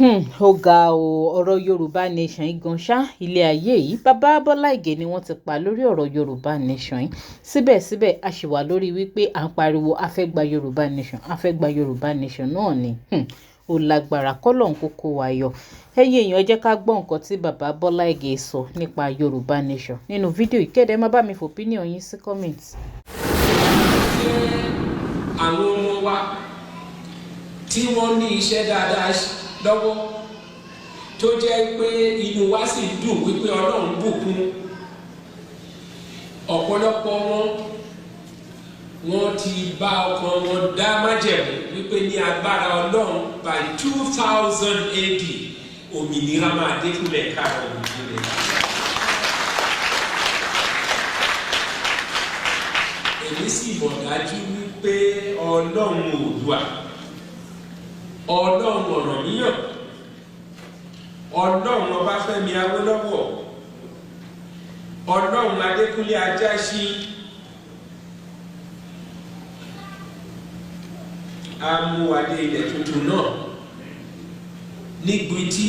Ó ga o, ọ̀rọ̀ Yorùbá Nation yìí gan ṣá ilé ayé yìí bàbá Bọ́lá Ìgè ni wọ́n ti pa lórí ọ̀rọ̀ Yorùbá Nation yìí síbẹ̀síbẹ̀ a ṣì wà lórí wípé à ń pariwo a fẹ́ gba Yorùbá Nation a fẹ́ gba Yorùbá Nation náà ni ó lágbára kọ́lọ̀ ń kókó wa yọ ẹ̀yin èèyàn ẹ jẹ́ ká gbọ́ nǹkan tí bàbá Bọ́lá Ìgè sọ nípa Yorùbá Nation nínú fídíò ìkéde má bá mi fòpínìyàn yín sí comment. Àwọn ọmọ wa tí wọ́n ní iṣẹ́ dáadáa lọ́wọ́ tó jẹ́ pé inú wa sì dùn wípé Ọlọ́run bùkún ọ̀pọ̀lọpọ̀ wọn ti bá ọkàn wọn dá májẹ̀mú wípé ní agbára Ọlọ́run by 2000 AD òmìnira máa dé fúnlẹ̀ káàrọ̀ òmìnira. Èmi sì mọ̀ dájú wípé Ọlọ́run Oòduà Ọlọ́run Ọ̀rànmíyàn Ọlọ́run Ọbáfẹ́mi Awólọ́wọ̀ Ọlọ́run Adékúnlé Ajáṣin amúwadé ilẹ̀ tuntun náà nígbì tí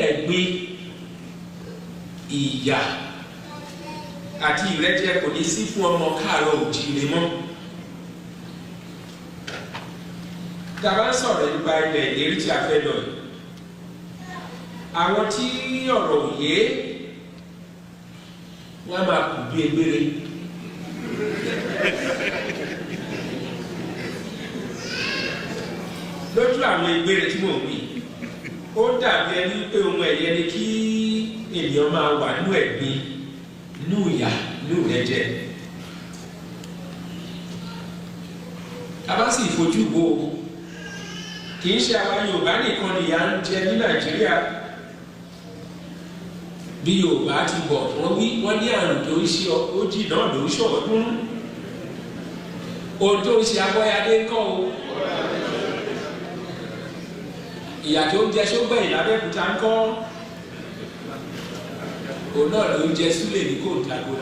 ẹ̀gbin ìyà àti ìrẹ́jẹ kò ní sí fún ọmọ káàárọ̀ òjíire mọ́. Tàbá ń sọ̀rọ̀ nípa ilẹ̀ ìlérí tí a fẹ́ lọ yìí àwọn tí ọ̀rọ̀ òye wọ́n máa kù bí egbére lójú àwọn egbére tí mò ń wí ó dàbí ẹni pé ohun ẹ̀yẹ ni kí ènìyàn máa wà nínú ẹ̀gbin nínú ìyà nínú ìrẹ́jẹ. A bá sì fojú wo kì í ṣe àwa Yorùbá nìkan ni ìyà ń jẹ ní Nàìjíríà. Bí Yorùbá ti bọ̀ wọ́n ní àrùn tó ń ṣe ojì náà ló ń ṣọ̀ọ́dún ohun tó ń ṣe Abọ́yadé ń kọ́ o ìyà tó ń jẹ Ṣógbẹ̀yìn l'Abẹ́òkúta ń kọ́ òun náà ló ń jẹ Súlè ní Kòńtàgò.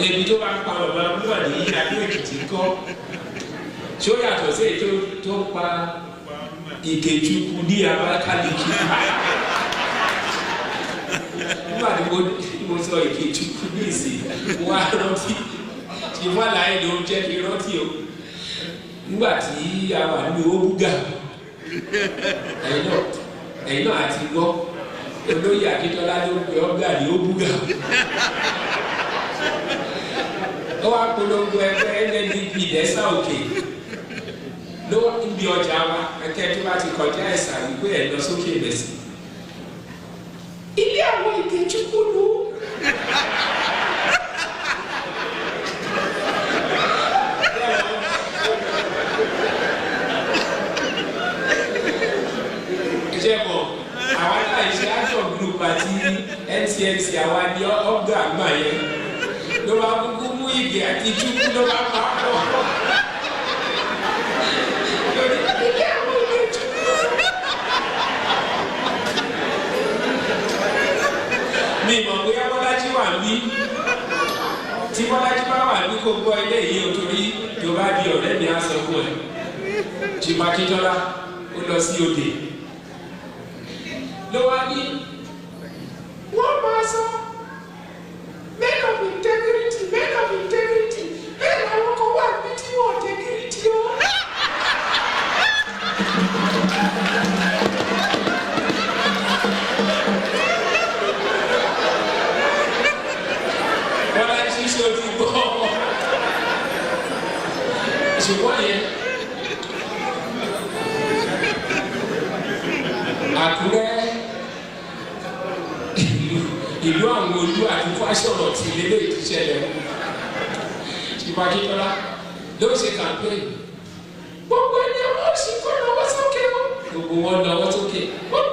Ebi tó bá ń pa bàbá Búwà ní Adó Èkìtì kọ́ tí ó yàtọ̀ sí èyí tó ń pa Ìkejùkù ní Abakaliki. Nígbà tí mo sọ Ìkejùkù ní ìsìn wá rántí tí wọ́n láyé ló ń jẹ́ kí rántí o. Nígbà tí a wà nínú Óbúgà ẹ̀yin náà àti gbọ́ olóyè Akíntọ́lá ló ń pe ọ́gà ní Óbúgà. Ó wá polongo ẹgbẹ́ NNDP lẹ́sà òkè ló ń bí ọjà wa ẹ̀kẹ́ tó bá ti kọjá ẹ̀sà wípé ẹ̀ lọ sókè lẹ́sì. Ilé àwọn Ìkejùkù ló. Ṣé mọ̀ àwa náà ṣe action group àti NCNC àwa ní ọgbà àgbà yẹn ló bá kúkú mú Ìgè àti Ìjùkù ló bá pa pọ̀. Mi mọ̀ bóyá Bọ́lájí wà ní tí Bọ́lájí bá wà ní kó gbọ́ ilé yìí o torí Yorùbá di ọ̀rẹ́ mi á sọ fún ẹ. Chief Akíntọ́lá ó lọ sí òde ló wá ní wọ́n máa sọ men of integrity bẹ́ẹ̀ làwọn kan wà ní tí wọ́n integrity o. Bọ́lá tí ṣe ti gbọ́ ṣùgbọ́n yẹn Àkúrẹ́ ìlú àwọn olú àti fásọ̀rọ̀ tí ilé ìṣẹ̀lẹ̀ Chief Akíntọ́lá ló ṣe campaign gbogbo ẹni ọwọ́ sì kọ́ lọ́wọ́ sókè o gbogbo wọn lọ́wọ́ sókè gbogbo